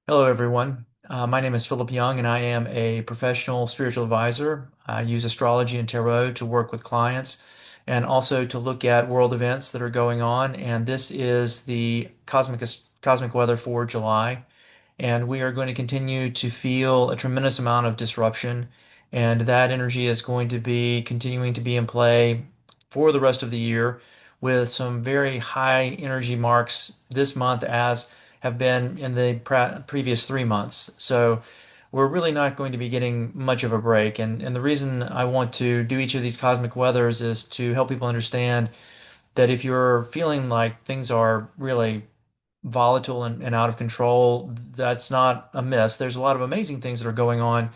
Hello, everyone. My name is Philip Young, and I am a professional spiritual advisor. I use astrology and tarot to work with clients and also to look at world events that are going on. And this is the cosmic weather for July. And we are going to continue to feel a tremendous amount of disruption. And that energy is going to be continuing to be in play for the rest of the year with some very high energy marks this month, as have been in the previous 3 months. So we're really not going to be getting much of a break. And the reason I want to do each of these cosmic weathers is to help people understand that if you're feeling like things are really volatile and out of control, that's not a miss. There's a lot of amazing things that are going on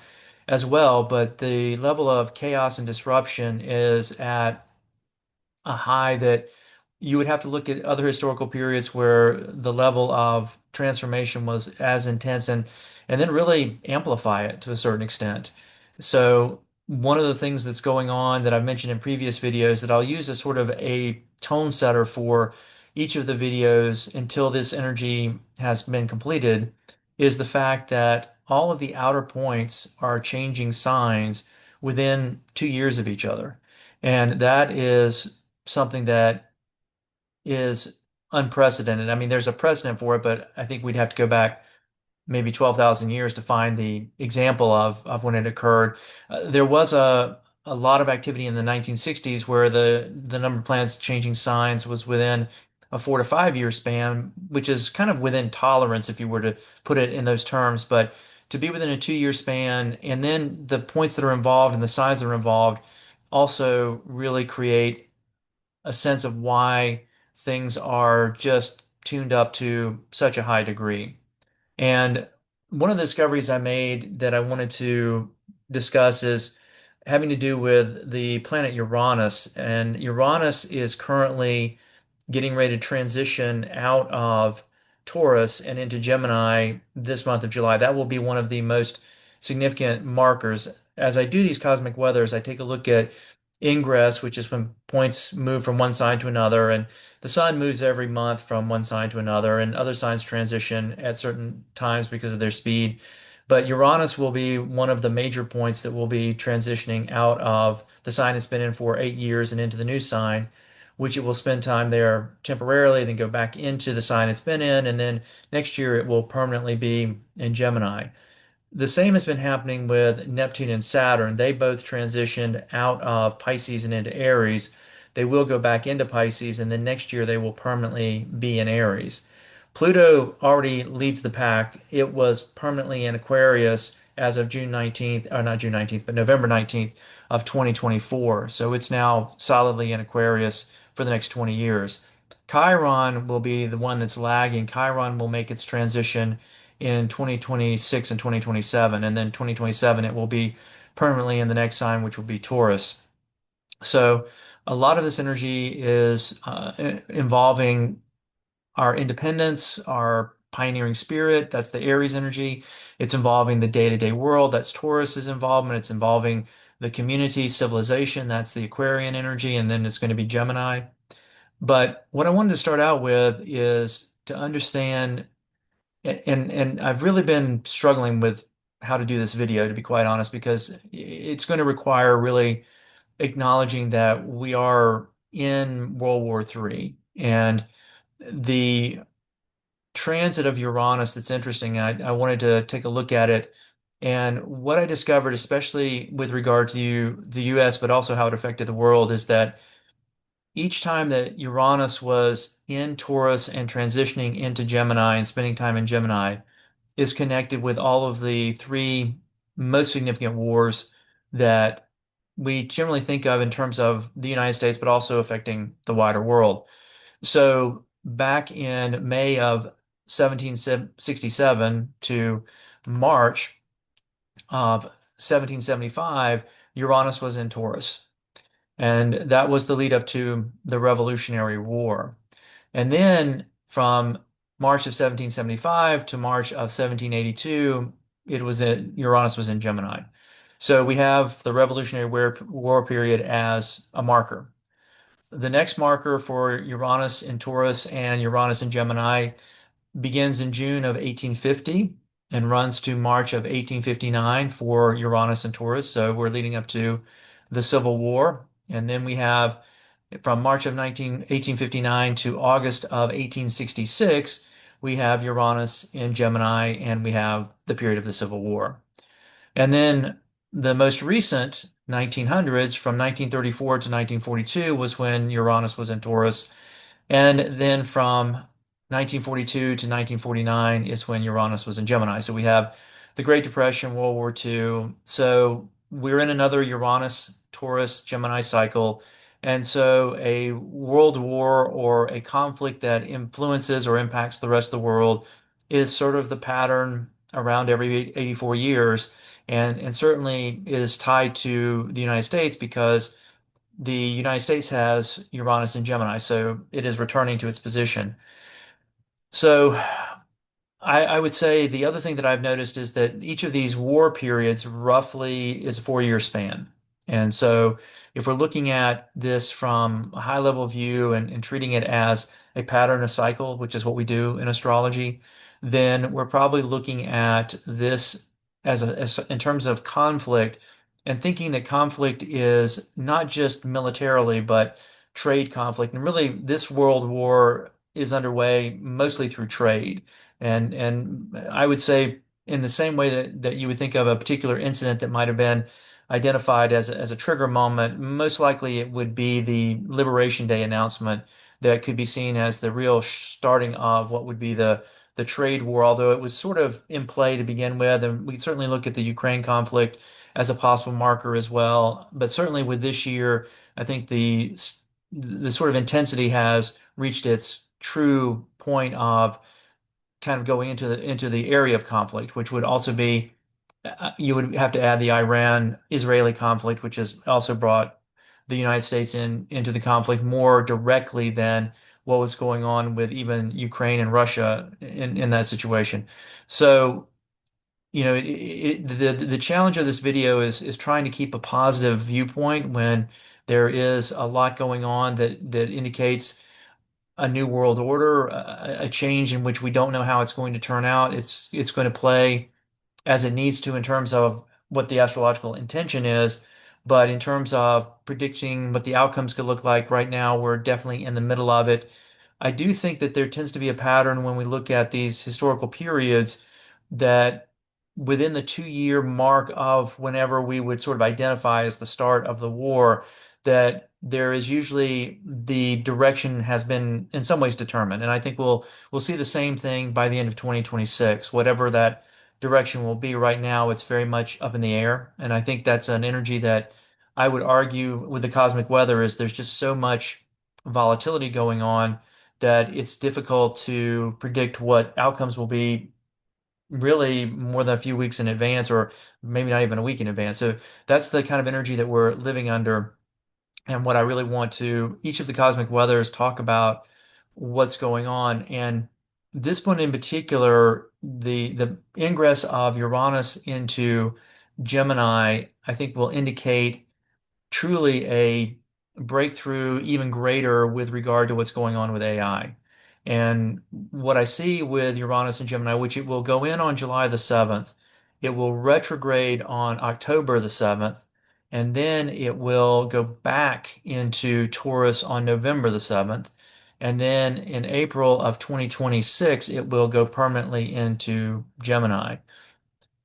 as well, but the level of chaos and disruption is at a high that you would have to look at other historical periods where the level of transformation was as intense and then really amplify it to a certain extent. So one of the things that's going on that I've mentioned in previous videos that I'll use as sort of a tone setter for each of the videos until this energy has been completed is the fact that all of the outer points are changing signs within 2 years of each other. And that is something that is unprecedented. I mean, there's a precedent for it, but I think we'd have to go back maybe 12,000 years to find the example of when it occurred. There was a lot of activity in the 1960s where the number of planets changing signs was within a 4 to 5 year span, which is kind of within tolerance if you were to put it in those terms. But to be within a 2 year span, and then the points that are involved and the signs that are involved also really create a sense of why things are just tuned up to such a high degree. And one of the discoveries I made that I wanted to discuss is having to do with the planet Uranus. And Uranus is currently getting ready to transition out of Taurus and into Gemini this month of July. That will be one of the most significant markers. As I do these cosmic weathers, I take a look at ingress, which is when points move from one sign to another, and the sun moves every month from one sign to another, and other signs transition at certain times because of their speed. But Uranus will be one of the major points that will be transitioning out of the sign it's been in for 8 years and into the new sign, which it will spend time there temporarily, then go back into the sign it's been in, and then next year it will permanently be in Gemini. The same has been happening with Neptune and Saturn. They both transitioned out of Pisces and into Aries. They will go back into Pisces, and then next year they will permanently be in Aries. Pluto already leads the pack. It was permanently in Aquarius as of June 19th, or not June 19th, but November 19th of 2024. So it's now solidly in Aquarius for the next 20 years. Chiron will be the one that's lagging. Chiron will make its transition in 2026 and 2027, and then 2027 it will be permanently in the next sign, which will be Taurus. So a lot of this energy is involving our independence, our pioneering spirit. That's the Aries energy. It's involving the day-to-day world. That's Taurus's involvement. It's involving the community, civilization. That's the Aquarian energy. And then it's going to be Gemini. But what I wanted to start out with is to understand, and I've really been struggling with how to do this video, to be quite honest, because it's going to require really acknowledging that we are in World War III. And the transit of Uranus that's interesting. I wanted to take a look at it. And what I discovered, especially with regard to the US, but also how it affected the world, is that each time that Uranus was in Taurus and transitioning into Gemini and spending time in Gemini is connected with all of the three most significant wars that we generally think of in terms of the United States, but also affecting the wider world. So back in May of 1767 to March of 1775, Uranus was in Taurus. And that was the lead up to the Revolutionary War. And then from March of 1775 to March of 1782, Uranus was in Gemini. So we have the Revolutionary War period as a marker. The next marker for Uranus in Taurus and Uranus in Gemini begins in June of 1850, and runs to March of 1859 for Uranus and Taurus. So we're leading up to the Civil War. And then we have from March of 1859 to August of 1866, we have Uranus in Gemini and we have the period of the Civil War. And then the most recent 1900s, from 1934 to 1942, was when Uranus was in Taurus. And then from 1942 to 1949 is when Uranus was in Gemini. So we have the Great Depression, World War II. So we're in another Uranus, Taurus, Gemini cycle. And so a world war or a conflict that influences or impacts the rest of the world is sort of the pattern around every 84 years. And certainly is tied to the United States because the United States has Uranus and Gemini, so it is returning to its position. So I would say the other thing that I've noticed is that each of these war periods roughly is a 4 year span. And so if we're looking at this from a high level view and treating it as a pattern, a cycle, which is what we do in astrology, then we're probably looking at this as in terms of conflict and thinking that conflict is not just militarily, but trade conflict. And really, this world war is underway mostly through trade. And I would say in the same way that you would think of a particular incident that might have been identified as a trigger moment, most likely it would be the Liberation Day announcement that could be seen as the real starting of what would be the trade war, although it was sort of in play to begin with. And we certainly look at the Ukraine conflict as a possible marker as well. But certainly with this year, I think the sort of intensity has reached its true point of kind of going into the area of conflict, which would also be you would have to add the Iran-Israeli conflict, which has also brought the United States into the conflict more directly than what was going on with even Ukraine and Russia in that situation. So, the challenge of this video is trying to keep a positive viewpoint when there is a lot going on that indicates a new world order, a change in which we don't know how it's going to turn out. It's going to play as it needs to in terms of what the astrological intention is. But in terms of predicting what the outcomes could look like right now, we're definitely in the middle of it. I do think that there tends to be a pattern when we look at these historical periods that within the 2 year mark of whenever we would sort of identify as the start of the war, that there is usually the direction has been in some ways determined. And I think we'll see the same thing by the end of 2026, whatever that direction will be. Right now, it's very much up in the air. And I think that's an energy that I would argue with the cosmic weather is there's just so much volatility going on that it's difficult to predict what outcomes will be really more than a few weeks in advance, or maybe not even a week in advance. So that's the kind of energy that we're living under. And what I really want to, each of the cosmic weathers talk about what's going on. And this one in particular, the ingress of Uranus into Gemini, I think will indicate truly a breakthrough even greater with regard to what's going on with AI. And what I see with Uranus and Gemini, which it will go in on July the 7th, it will retrograde on October the 7th, and then it will go back into Taurus on November the 7th. And then in April of 2026, it will go permanently into Gemini.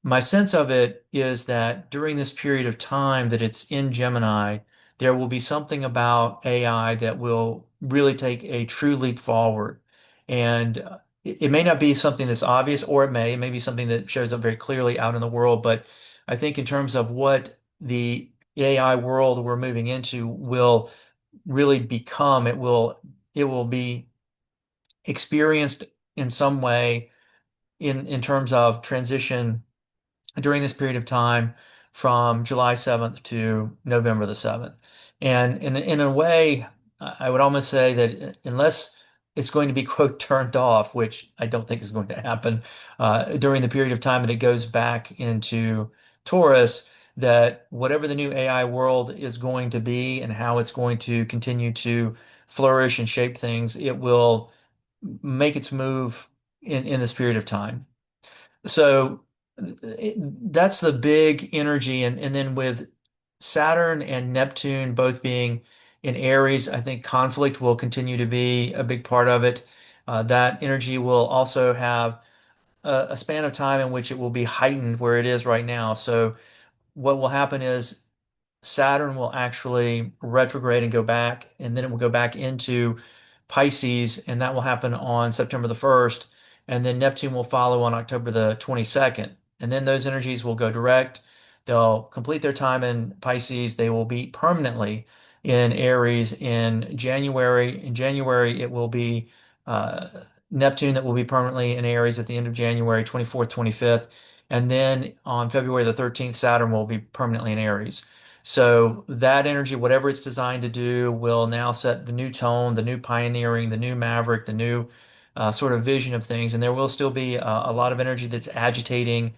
My sense of it is that during this period of time that it's in Gemini, there will be something about AI that will really take a true leap forward. And it may not be something that's obvious, or it may be something that shows up very clearly out in the world. But I think in terms of what the AI world we're moving into will really become, it will be experienced in some way in terms of transition during this period of time from July 7th to November the 7th. And in a way, I would almost say that unless it's going to be, quote, turned off, which I don't think is going to happen during the period of time that it goes back into Taurus, that whatever the new AI world is going to be and how it's going to continue to flourish and shape things, it will make its move in this period of time. So that's the big energy. And then with Saturn and Neptune both being in Aries, I think conflict will continue to be a big part of it. That energy will also have a span of time in which it will be heightened where it is right now. So what will happen is Saturn will actually retrograde and go back, and then it will go back into Pisces, and that will happen on September the 1st. And then Neptune will follow on October the 22nd. And then those energies will go direct. They'll complete their time in Pisces. They will be permanently in Aries in January. In January, it will be uh, Neptune that will be permanently in Aries at the end of January, 24th, 25th. And then on February the 13th, Saturn will be permanently in Aries. So that energy, whatever it's designed to do, will now set the new tone, the new pioneering, the new maverick, the new sort of vision of things. And there will still be a lot of energy that's agitating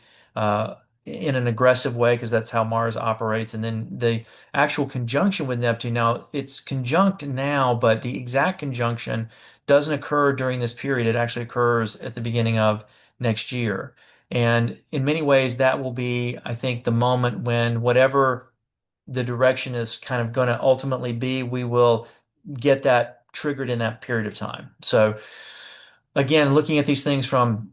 in an aggressive way because that's how Mars operates. And then the actual conjunction with Neptune, now it's conjunct now, but the exact conjunction doesn't occur during this period. It actually occurs at the beginning of next year. And in many ways, that will be, I think, the moment when whatever the direction is kind of going to ultimately be, we will get that triggered in that period of time. So again, looking at these things from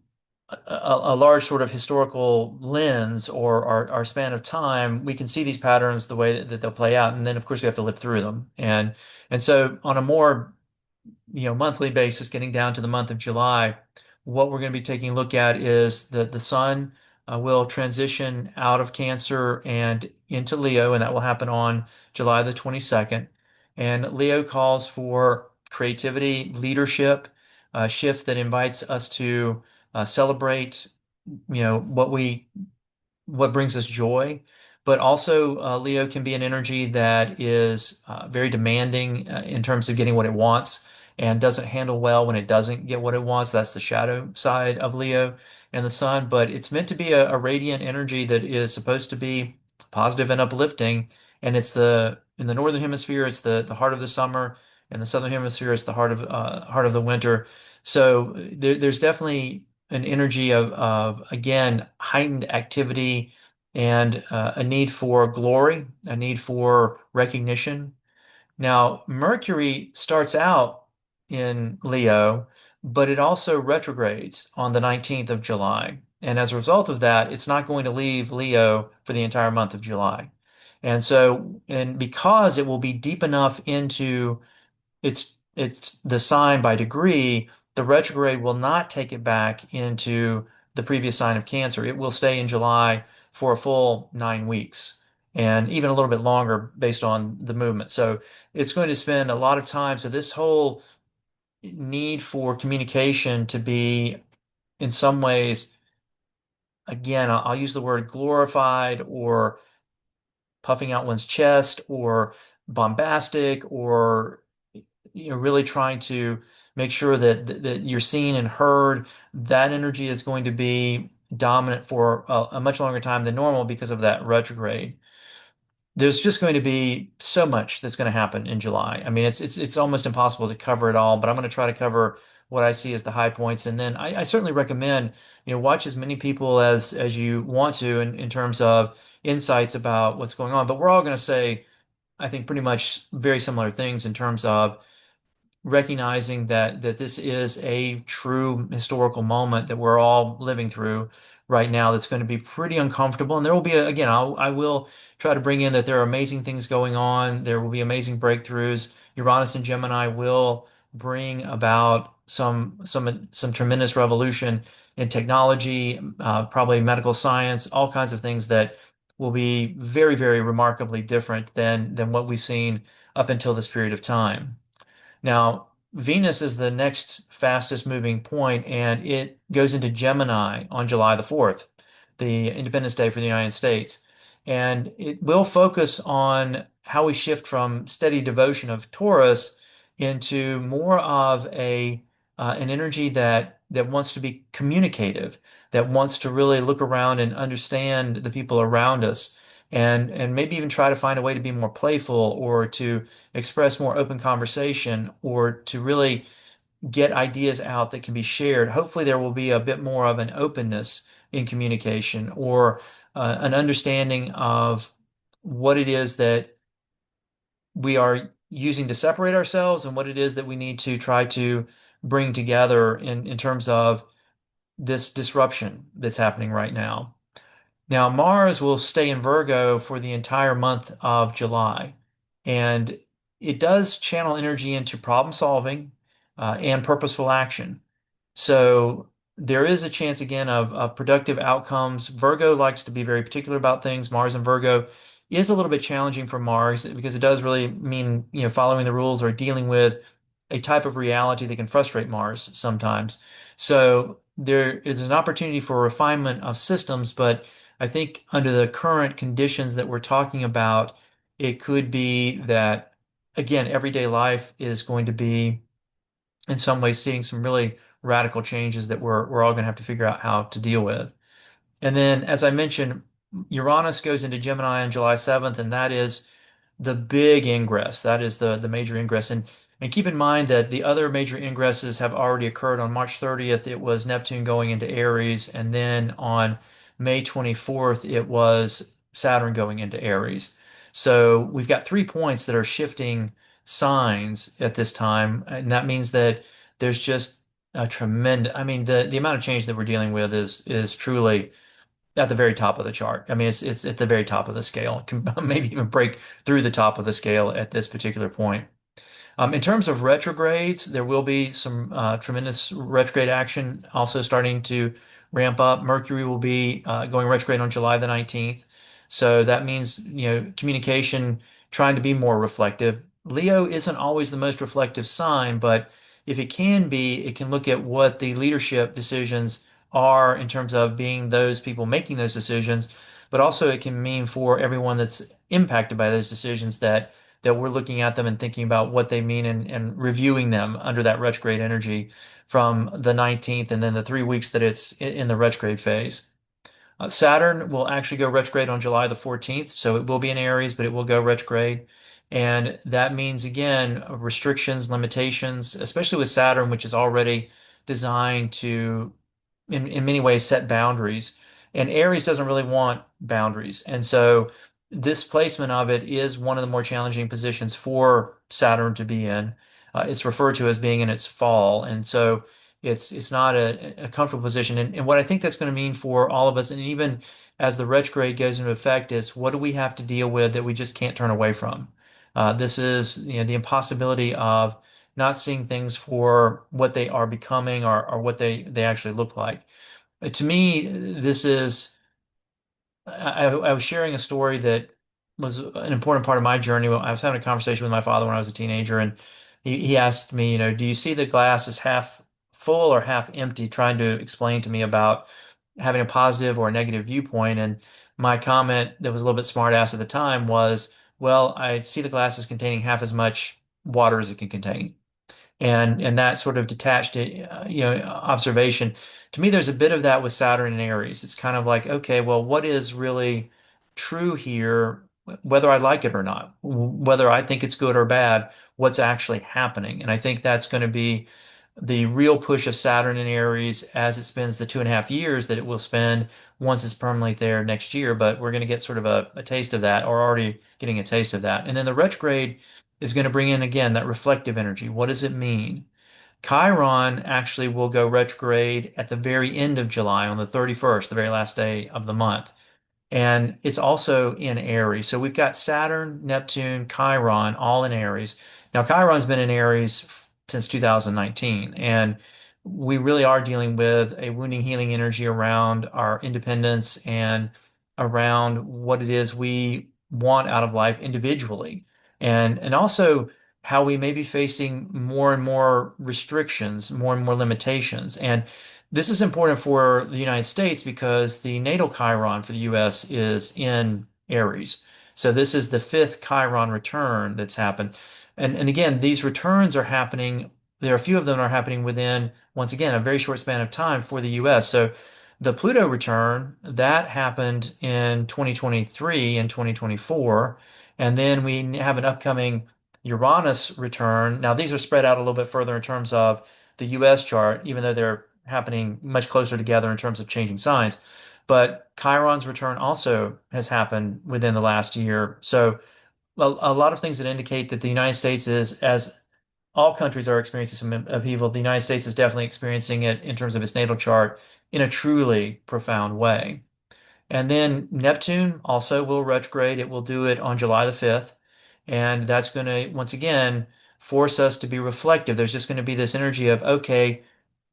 a large sort of historical lens or our span of time, we can see these patterns the way that they'll play out. And then of course we have to live through them. And so on a more monthly basis, getting down to the month of July, what we're going to be taking a look at is the sun will transition out of Cancer and into Leo, and that will happen on July the 22nd. And Leo calls for creativity, leadership, a shift that invites us to celebrate, what brings us joy. But also, Leo can be an energy that is very demanding in terms of getting what it wants and doesn't handle well when it doesn't get what it wants. That's the shadow side of Leo and the sun. But it's meant to be a radiant energy that is supposed to be positive and uplifting. And in the northern hemisphere, it's the heart of the summer. In the southern hemisphere, it's the heart of the winter. So there's definitely an energy of again, heightened activity and a need for glory, a need for recognition. Now, Mercury starts out in Leo, but it also retrogrades on the 19th of July. And as a result of that, it's not going to leave Leo for the entire month of July. And because it will be deep enough into it's the sign by degree, the retrograde will not take it back into the previous sign of Cancer. It will stay in July for a full 9 weeks and even a little bit longer based on the movement. So it's going to spend a lot of time. So this whole need for communication to be in some ways, again, I'll use the word glorified or puffing out one's chest or bombastic or really trying to make sure that you're seen and heard. That energy is going to be dominant for a much longer time than normal because of that retrograde. There's just going to be so much that's going to happen in July. I mean, it's almost impossible to cover it all, but I'm going to try to cover what I see as the high points. And then I certainly recommend, watch as many people as you want to in terms of insights about what's going on. But we're all going to say, I think, pretty much very similar things in terms of recognizing that this is a true historical moment that we're all living through right now that's going to be pretty uncomfortable. And there will be, again, I will try to bring in that there are amazing things going on. There will be amazing breakthroughs. Uranus and Gemini will bring about some tremendous revolution in technology, probably medical science, all kinds of things that will be very, very remarkably different than what we've seen up until this period of time. Now, Venus is the next fastest moving point, and it goes into Gemini on July the 4th, the Independence Day for the United States. And it will focus on how we shift from steady devotion of Taurus into more of an energy that wants to be communicative, that wants to really look around and understand the people around us, and maybe even try to find a way to be more playful or to express more open conversation or to really get ideas out that can be shared. Hopefully, there will be a bit more of an openness in communication, or an understanding of what it is that we are using to separate ourselves and what it is that we need to try to bring together in terms of this disruption that's happening right now. Now, Mars will stay in Virgo for the entire month of July, and it does channel energy into problem solving and purposeful action. So there is a chance again of productive outcomes. Virgo likes to be very particular about things. Mars and Virgo is a little bit challenging for Mars because it does really mean, following the rules or dealing with a type of reality that can frustrate Mars sometimes. So there is an opportunity for refinement of systems, but I think under the current conditions that we're talking about, it could be that, again, everyday life is going to be in some ways seeing some really radical changes that we're all going to have to figure out how to deal with. And then, as I mentioned, Uranus goes into Gemini on July 7th, and that is the big ingress. That is the major ingress. And keep in mind that the other major ingresses have already occurred. On March 30th, it was Neptune going into Aries, and then on May 24th, it was Saturn going into Aries. So we've got 3 points that are shifting signs at this time, and that means that there's just a tremendous, I mean, the amount of change that we're dealing with is truly at the very top of the chart. I mean, it's at the very top of the scale. It can maybe even break through the top of the scale at this particular point. In terms of retrogrades, there will be some tremendous retrograde action also starting to ramp up. Mercury will be going retrograde on July the 19th. So that means, communication trying to be more reflective. Leo isn't always the most reflective sign, but if it can be, it can look at what the leadership decisions are in terms of being those people making those decisions, but also it can mean for everyone that's impacted by those decisions that we're looking at them and thinking about what they mean and reviewing them under that retrograde energy from the 19th and then the 3 weeks that it's in the retrograde phase. Saturn will actually go retrograde on July the 14th, so it will be in Aries, but it will go retrograde. And that means, again, restrictions, limitations, especially with Saturn, which is already designed to, in many ways, set boundaries. And Aries doesn't really want boundaries. And so this placement of it is one of the more challenging positions for Saturn to be in. It's referred to as being in its fall. And so it's not a comfortable position. And what I think that's going to mean for all of us, and even as the retrograde goes into effect, is what do we have to deal with that we just can't turn away from? This is, the impossibility of not seeing things for what they are becoming or what they actually look like. To me, this is, I was sharing a story that was an important part of my journey. I was having a conversation with my father when I was a teenager, and he asked me, do you see the glass as half full or half empty, trying to explain to me about having a positive or a negative viewpoint. And my comment that was a little bit smart ass at the time was, well, I see the glass as containing half as much water as it can contain. And that sort of detached observation. To me, there's a bit of that with Saturn and Aries. It's kind of like, okay, well, what is really true here, whether I like it or not, whether I think it's good or bad, what's actually happening? And I think that's going to be the real push of Saturn in Aries as it spends the 2.5 years that it will spend once it's permanently there next year. But we're going to get sort of a taste of that, or already getting a taste of that. And then the retrograde is going to bring in again that reflective energy. What does it mean? Chiron actually will go retrograde at the very end of July on the 31st, the very last day of the month. And it's also in Aries. So we've got Saturn, Neptune, Chiron all in Aries. Now, Chiron's been in Aries since 2019, and we really are dealing with a wounding healing energy around our independence and around what it is we want out of life individually. And also how we may be facing more and more restrictions, more and more limitations. And this is important for the United States because the natal Chiron for the US is in Aries. So this is the fifth Chiron return that's happened. And again, these returns are happening, there are a few of them are happening within, once again, a very short span of time for the US. So the Pluto return, that happened in 2023 and 2024. And then we have an upcoming Uranus return. Now, these are spread out a little bit further in terms of the US chart, even though they're happening much closer together in terms of changing signs. But Chiron's return also has happened within the last year. So a lot of things that indicate that the United States is, as all countries are experiencing some upheaval, the United States is definitely experiencing it in terms of its natal chart in a truly profound way. And then Neptune also will retrograde. It will do it on July the 5th. And that's going to, once again, force us to be reflective. There's just going to be this energy of, okay,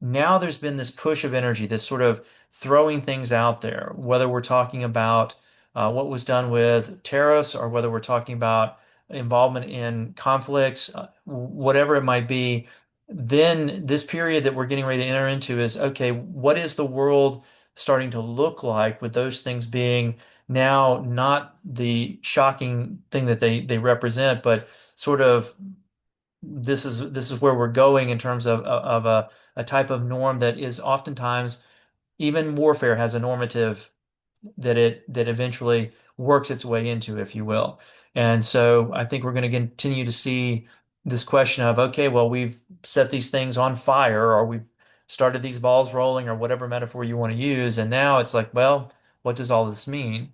now there's been this push of energy, this sort of throwing things out there, whether we're talking about what was done with tariffs or whether we're talking about involvement in conflicts, whatever it might be. Then this period that we're getting ready to enter into is, okay, what is the world starting to look like with those things being now not the shocking thing that they represent, but sort of this is where we're going in terms of a type of norm that is oftentimes even warfare has a normative that eventually works its way into, if you will. And so I think we're going to continue to see this question of, okay, well, we've set these things on fire, or we've started these balls rolling, or whatever metaphor you want to use. And now it's like, well, what does all this mean?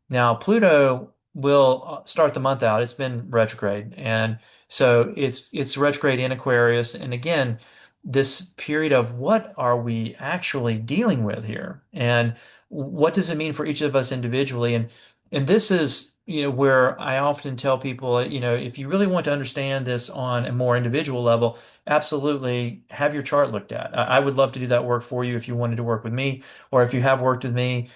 Now, Pluto will start the month out. It's been retrograde, and so it's retrograde in Aquarius. And again, this period of what are we actually dealing with here, and what does it mean for each of us individually? And this is, where I often tell people, if you really want to understand this on a more individual level, absolutely have your chart looked at. I would love to do that work for you if you wanted to work with me, or if you have worked with me.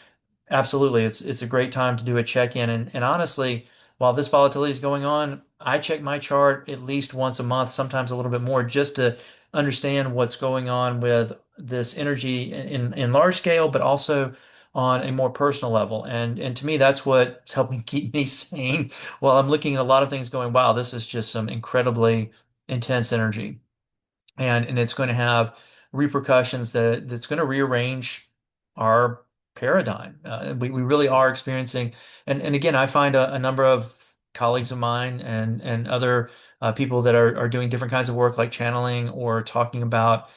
Absolutely. It's a great time to do a check-in. And honestly, while this volatility is going on, I check my chart at least once a month, sometimes a little bit more, just to understand what's going on with this energy in large scale, but also on a more personal level. And to me, that's what's helping keep me sane while I'm looking at a lot of things going, wow, this is just some incredibly intense energy. And it's going to have repercussions that's going to rearrange our paradigm. We really are experiencing, and again, I find a number of colleagues of mine and other people that are doing different kinds of work like channeling or talking about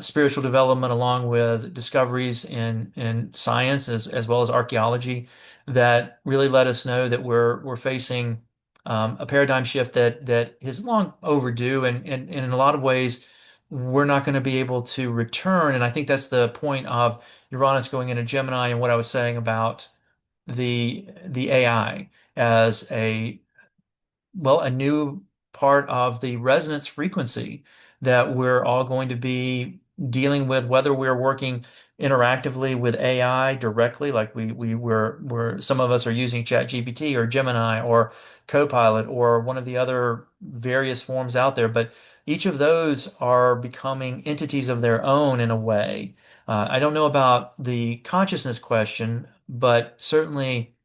spiritual development along with discoveries in science as well as archaeology that really let us know that we're facing a paradigm shift that is long overdue, and in a lot of ways, we're not going to be able to return. And I think that's the point of Uranus going into Gemini and what I was saying about the AI as a new part of the resonance frequency that we're all going to be dealing with, whether we're working interactively with AI directly, like we're some of us are using ChatGPT or Gemini or Copilot or one of the other various forms out there, but each of those are becoming entities of their own in a way. I don't know about the consciousness question, but certainly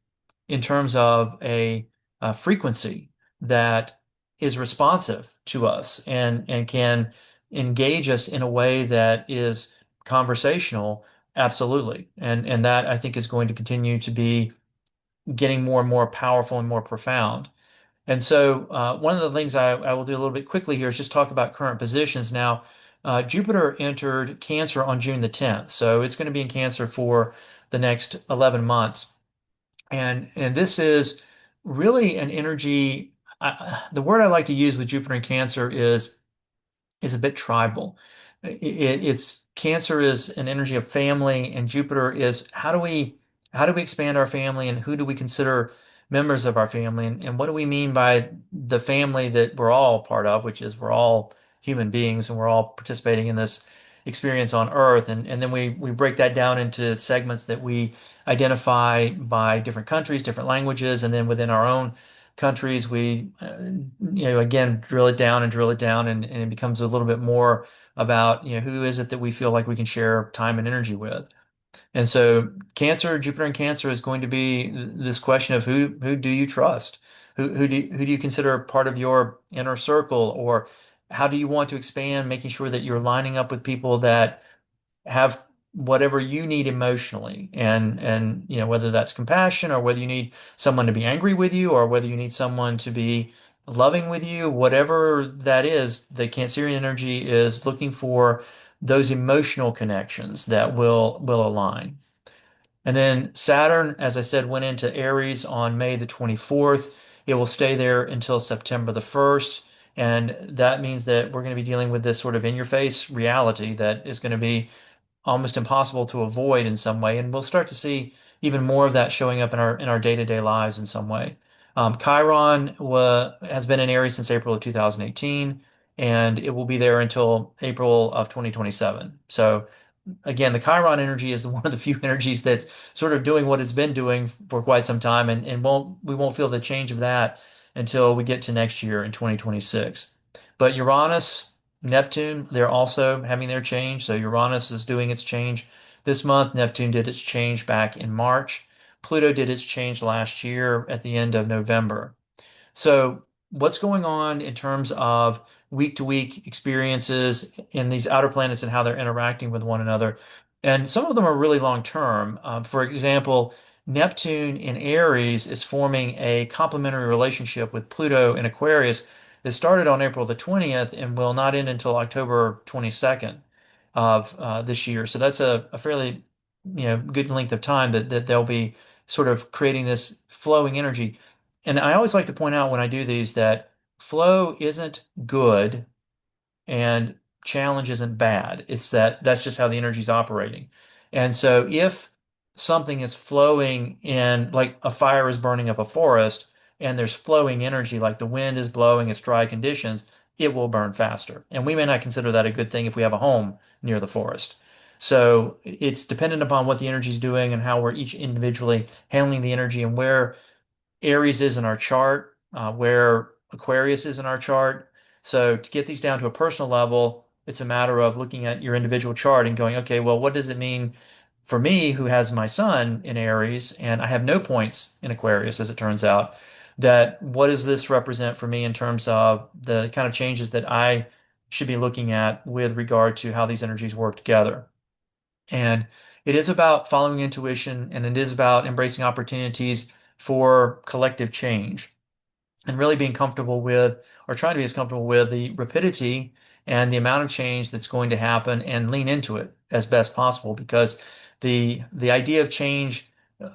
in terms of a frequency that is responsive to us and can engage us in a way that is conversational, absolutely. And that I think is going to continue to be getting more and more powerful and more profound. And so one of the things I will do a little bit quickly here is just talk about current positions. Now, Jupiter entered Cancer on June the 10th, so it's going to be in Cancer for the next 11 months. And this is really an energy. The word I like to use with Jupiter and Cancer is a bit tribal. It's Cancer is an energy of family, and Jupiter is how do we expand our family, and who do we consider members of our family, and what do we mean by the family that we're all part of, which is we're all human beings and we're all participating in this experience on Earth, and then we break that down into segments that we identify by different countries, different languages, and then within our own countries, we, again, drill it down, and it becomes a little bit more about, who is it that we feel like we can share time and energy with. And so Cancer, Jupiter in Cancer is going to be this question of who do you trust? Who do you consider part of your inner circle? Or how do you want to expand, making sure that you're lining up with people that have whatever you need emotionally, and whether that's compassion, or whether you need someone to be angry with you, or whether you need someone to be loving with you, whatever that is. The Cancerian energy is looking for those emotional connections that will align. And then Saturn, as I said, went into Aries on May the 24th. It will stay there until September the 1st. And that means that we're going to be dealing with this sort of in your face reality that is going to be almost impossible to avoid in some way. And we'll start to see even more of that showing up in our day-to-day lives in some way. Chiron has been in Aries since April of 2018, and it will be there until April of 2027. So again, the Chiron energy is one of the few energies that's sort of doing what it's been doing for quite some time, and we won't feel the change of that until we get to next year in 2026. But Uranus, Neptune, they're also having their change. So Uranus is doing its change this month. Neptune did its change back in March. Pluto did its change last year at the end of November. So, what's going on in terms of week to week experiences in these outer planets and how they're interacting with one another? And some of them are really long term. For example, Neptune in Aries is forming a complementary relationship with Pluto in Aquarius that started on April the 20th and will not end until October 22nd of this year. So that's a fairly good length of time that they'll be sort of creating this flowing energy. And I always like to point out when I do these that flow isn't good and challenge isn't bad. It's that's just how the energy's operating. And so if something is flowing in, like a fire is burning up a forest, and there's flowing energy, like the wind is blowing, it's dry conditions, it will burn faster. And we may not consider that a good thing if we have a home near the forest. So it's dependent upon what the energy is doing and how we're each individually handling the energy and where Aries is in our chart, where Aquarius is in our chart. So to get these down to a personal level, it's a matter of looking at your individual chart and going, okay, well, what does it mean for me who has my sun in Aries and I have no points in Aquarius, as it turns out, that what does this represent for me in terms of the kind of changes that I should be looking at with regard to how these energies work together? And it is about following intuition and it is about embracing opportunities for collective change and really being comfortable with, or trying to be as comfortable with, the rapidity and the amount of change that's going to happen and lean into it as best possible because the idea of change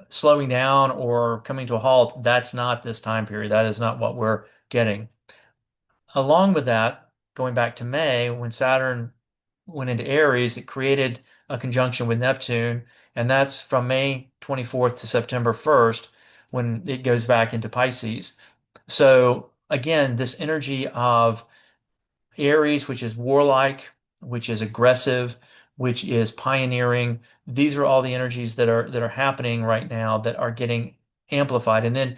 slowing down or coming to a halt, that's not this time period. That is not what we're getting. Along with that, going back to May, when Saturn went into Aries, it created a conjunction with Neptune, and that's from May 24th to September 1st when it goes back into Pisces. So again, this energy of Aries, which is warlike, which is aggressive, which is pioneering. These are all the energies that are happening right now that are getting amplified. And then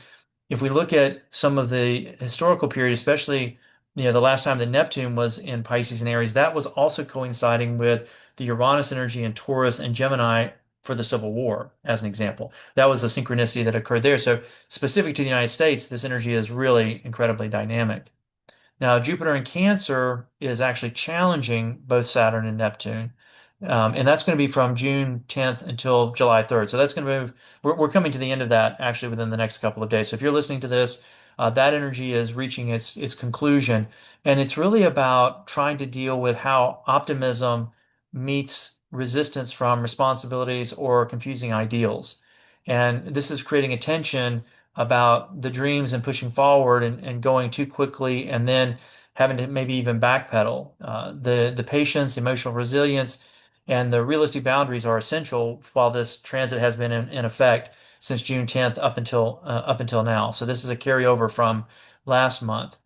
if we look at some of the historical period, especially the last time that Neptune was in Pisces and Aries, that was also coinciding with the Uranus energy in Taurus and Gemini for the Civil War, as an example. That was a synchronicity that occurred there. So specific to the United States, this energy is really incredibly dynamic. Now, Jupiter in Cancer is actually challenging both Saturn and Neptune. And that's going to be from June 10th until July 3rd. So that's going to move. We're coming to the end of that actually within the next couple of days. So if you're listening to this, that energy is reaching its conclusion. And it's really about trying to deal with how optimism meets resistance from responsibilities or confusing ideals. And this is creating a tension about the dreams and pushing forward and going too quickly and then having to maybe even backpedal. The patience, emotional resilience, and the realistic boundaries are essential while this transit has been in effect since June 10th up until now. So this is a carryover from last month.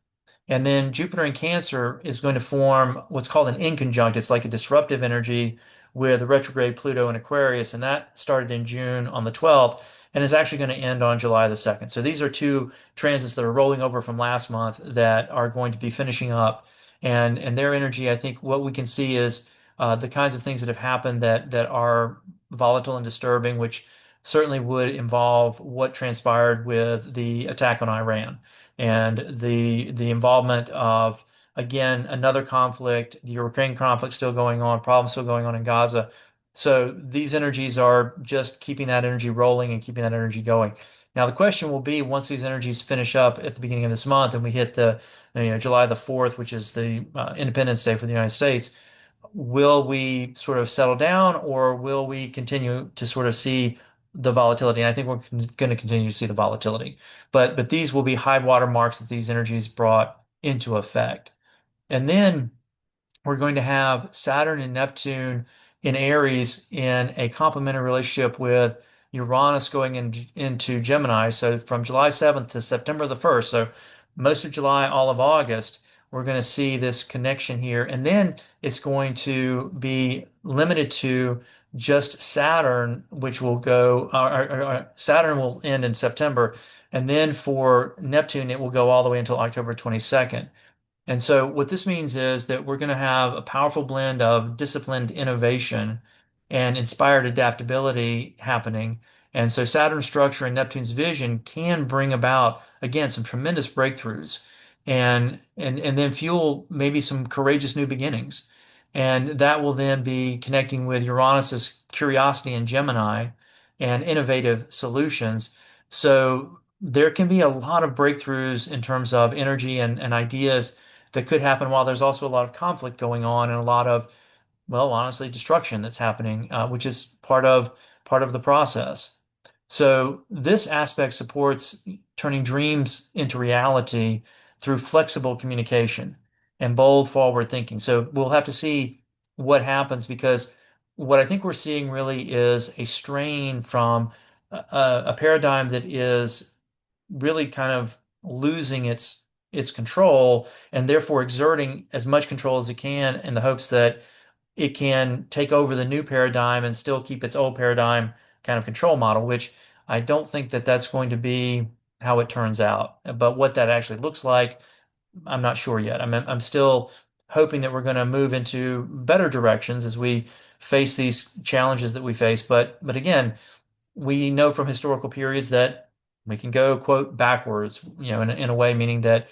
And then Jupiter in Cancer is going to form what's called an inconjunct. It's like a disruptive energy with the retrograde Pluto in Aquarius, and that started in June on the 12th and is actually going to end on July the 2nd. So these are two transits that are rolling over from last month that are going to be finishing up. And their energy, I think what we can see is the kinds of things that have happened that are volatile and disturbing, which certainly would involve what transpired with the attack on Iran and the involvement of, again, another conflict, the Ukraine conflict still going on, problems still going on in Gaza. So these energies are just keeping that energy rolling and keeping that energy going. Now, the question will be once these energies finish up at the beginning of this month and we hit the, July the 4th, which is the Independence Day for the United States, will we sort of settle down or will we continue to sort of see the volatility? And I think we're going to continue to see the volatility. But these will be high water marks that these energies brought into effect. And then we're going to have Saturn and Neptune in Aries in a complementary relationship with Uranus going into Gemini. So from July 7th to September the 1st, so most of July, all of August, we're going to see this connection here. And then it's going to be limited to just Saturn, which will go, Saturn will end in September. And then for Neptune, it will go all the way until October 22nd. And so what this means is that we're going to have a powerful blend of disciplined innovation and inspired adaptability happening. And so Saturn's structure and Neptune's vision can bring about, again, some tremendous breakthroughs and then fuel maybe some courageous new beginnings. And that will then be connecting with Uranus's curiosity in Gemini and innovative solutions. So there can be a lot of breakthroughs in terms of energy and ideas that could happen while there's also a lot of conflict going on and a lot of, well, honestly, destruction that's happening, which is part of the process. So this aspect supports turning dreams into reality through flexible communication and bold forward thinking. So we'll have to see what happens because what I think we're seeing really is a strain from a paradigm that is really kind of losing its control and therefore exerting as much control as it can in the hopes that it can take over the new paradigm and still keep its old paradigm kind of control model, which I don't think that that's going to be how it turns out. But what that actually looks like, I'm not sure yet. I'm still hoping that we're going to move into better directions as we face these challenges that we face. But again, we know from historical periods that we can go, quote, backwards, in a way, meaning that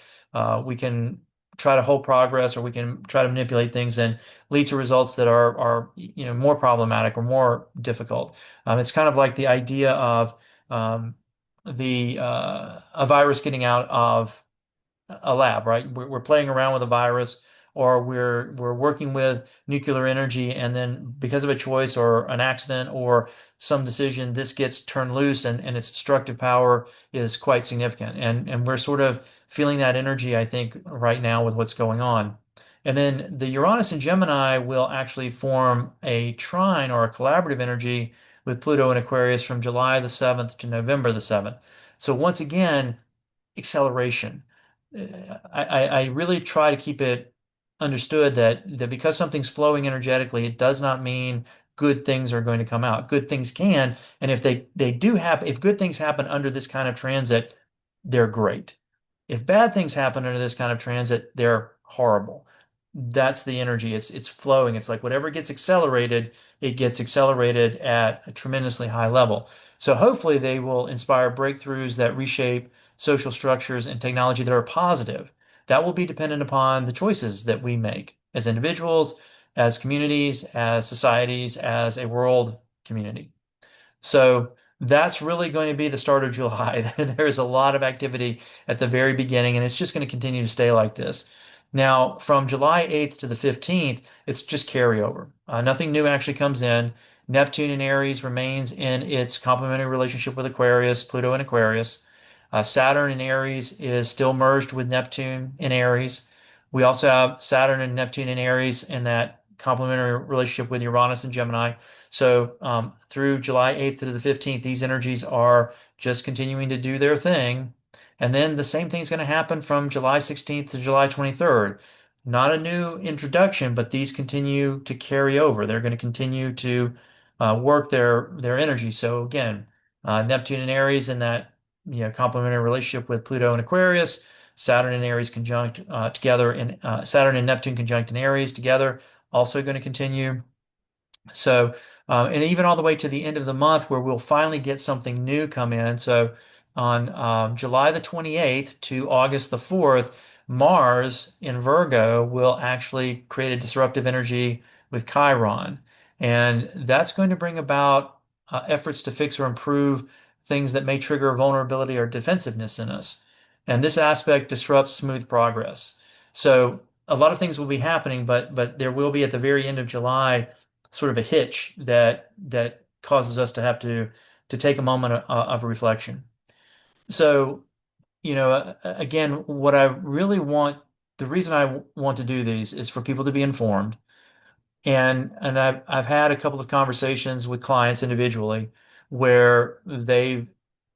we can try to hold progress or we can try to manipulate things and lead to results that are more problematic or more difficult. It's kind of like the idea of um, the a virus getting out of a lab, right? We're playing around with a virus, or we're working with nuclear energy, and then because of a choice or an accident or some decision, this gets turned loose, and its destructive power is quite significant. And we're sort of feeling that energy, I think, right now with what's going on. And then the Uranus and Gemini will actually form a trine or a collaborative energy with Pluto and Aquarius from July the 7th to November the 7th. So once again, acceleration. I really try to keep it understood that because something's flowing energetically, it does not mean good things are going to come out. Good things can, and if they do happen, if good things happen under this kind of transit, they're great. If bad things happen under this kind of transit, they're horrible. That's the energy. It's flowing. It's like whatever gets accelerated, it gets accelerated at a tremendously high level. So hopefully they will inspire breakthroughs that reshape social structures and technology that are positive. That will be dependent upon the choices that we make as individuals, as communities, as societies, as a world community. So that's really going to be the start of July. There's a lot of activity at the very beginning, and it's just going to continue to stay like this. Now, from July 8th to the 15th, it's just carryover. Nothing new actually comes in. Neptune in Aries remains in its complementary relationship with Aquarius, Pluto in Aquarius. Saturn in Aries is still merged with Neptune in Aries. We also have Saturn and Neptune in Aries in that complementary relationship with Uranus and Gemini. So through July 8th to the 15th, these energies are just continuing to do their thing. And then the same thing's going to happen from July 16th to July 23rd. Not a new introduction, but these continue to carry over. They're going to continue to work their energy. So again, Neptune and Aries in that complementary relationship with Pluto and Aquarius, Saturn and Aries conjunct together, and Saturn and Neptune conjunct in Aries together, also going to continue. So, and even all the way to the end of the month where we'll finally get something new come in. So on July the 28th to August the 4th, Mars in Virgo will actually create a disruptive energy with Chiron. And that's going to bring about efforts to fix or improve things that may trigger vulnerability or defensiveness in us. And this aspect disrupts smooth progress. So a lot of things will be happening, but there will be at the very end of July sort of a hitch that causes us to have to take a moment of reflection. So, again, what I really want, the reason I want to do these is for people to be informed. And I've had a couple of conversations with clients individually where they've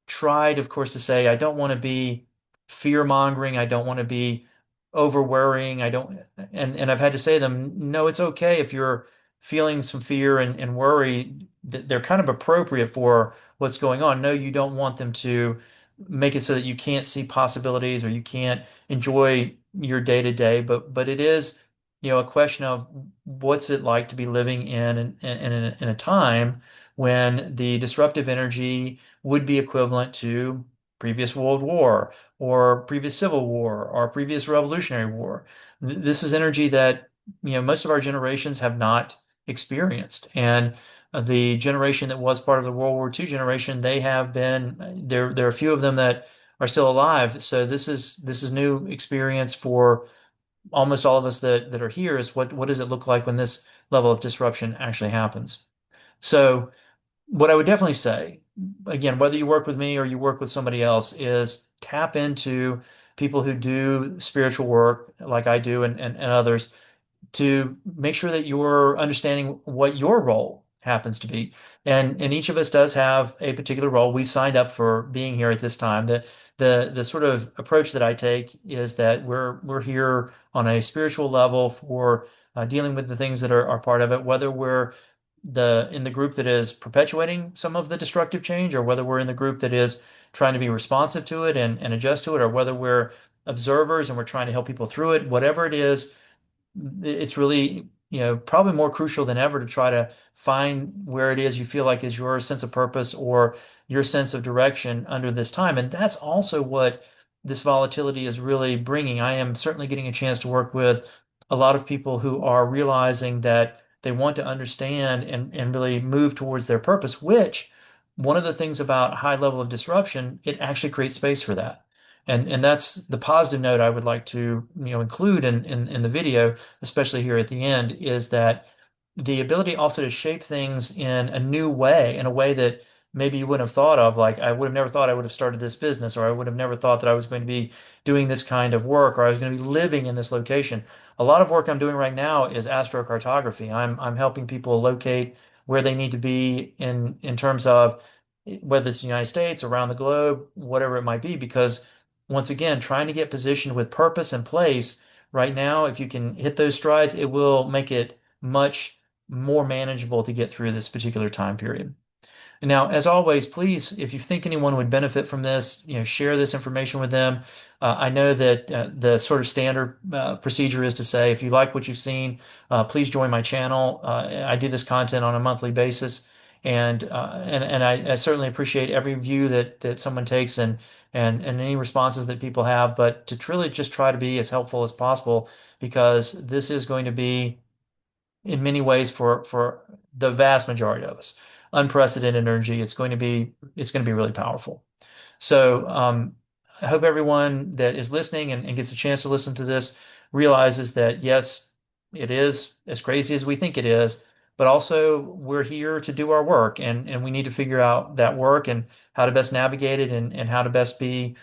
tried, of course, to say, I don't want to be fear mongering, I don't want to be over worrying, I don't, and I've had to say to them, no, it's okay if you're feeling some fear and worry, that they're kind of appropriate for what's going on. No, you don't want them to make it so that you can't see possibilities or you can't enjoy your day to day, but it is a question of what's it like to be living in a time when the disruptive energy would be equivalent to previous World War or previous Civil War or previous Revolutionary War. This is energy that most of our generations have not experienced, and the generation that was part of the World War II generation, they have been there. There are a few of them that are still alive, so this is new experience for almost all of us that are here. Is what does it look like when this level of disruption actually happens? So what I would definitely say, again, whether you work with me or you work with somebody else, is tap into people who do spiritual work like I do and others to make sure that you're understanding what your role happens to be. And each of us does have a particular role. We signed up for being here at this time. The sort of approach that I take is that we're here on a spiritual level for dealing with the things that are part of it, whether we're in the group that is perpetuating some of the destructive change, or whether we're in the group that is trying to be responsive to it and adjust to it, or whether we're observers and we're trying to help people through it. Whatever it is, it's really, probably more crucial than ever to try to find where it is you feel like is your sense of purpose or your sense of direction under this time. And that's also what this volatility is really bringing. I am certainly getting a chance to work with a lot of people who are realizing that they want to understand and really move towards their purpose, which one of the things about high level of disruption, it actually creates space for that. And that's the positive note I would like to include in the video, especially here at the end, is that the ability also to shape things in a new way, in a way that maybe you wouldn't have thought of. Like, I would have never thought I would have started this business, or I would have never thought that I was going to be doing this kind of work, or I was going to be living in this location. A lot of work I'm doing right now is astrocartography. I'm helping people locate where they need to be in terms of whether it's the United States, around the globe, whatever it might be, because once again, trying to get positioned with purpose and place right now, if you can hit those strides, it will make it much more manageable to get through this particular time period. Now, as always, please, if you think anyone would benefit from this, share this information with them. I know that the sort of standard procedure is to say, if you like what you've seen, please join my channel. I do this content on a monthly basis, and I certainly appreciate every view that someone takes and any responses that people have. But to truly just try to be as helpful as possible, because this is going to be in many ways for the vast majority of us unprecedented energy. It's going to be really powerful. So I hope everyone that is listening and gets a chance to listen to this realizes that yes, it is as crazy as we think it is, but also we're here to do our work, and we need to figure out that work and how to best navigate it, and how to best be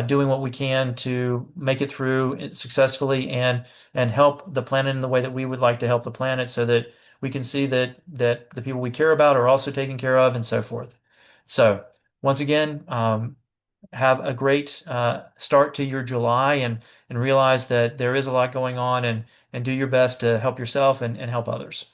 doing what we can to make it through it successfully, and help the planet in the way that we would like to help the planet, so that we can see that the people we care about are also taken care of, and so forth. So once again, have a great start to your July, and realize that there is a lot going on, and do your best to help yourself and help others.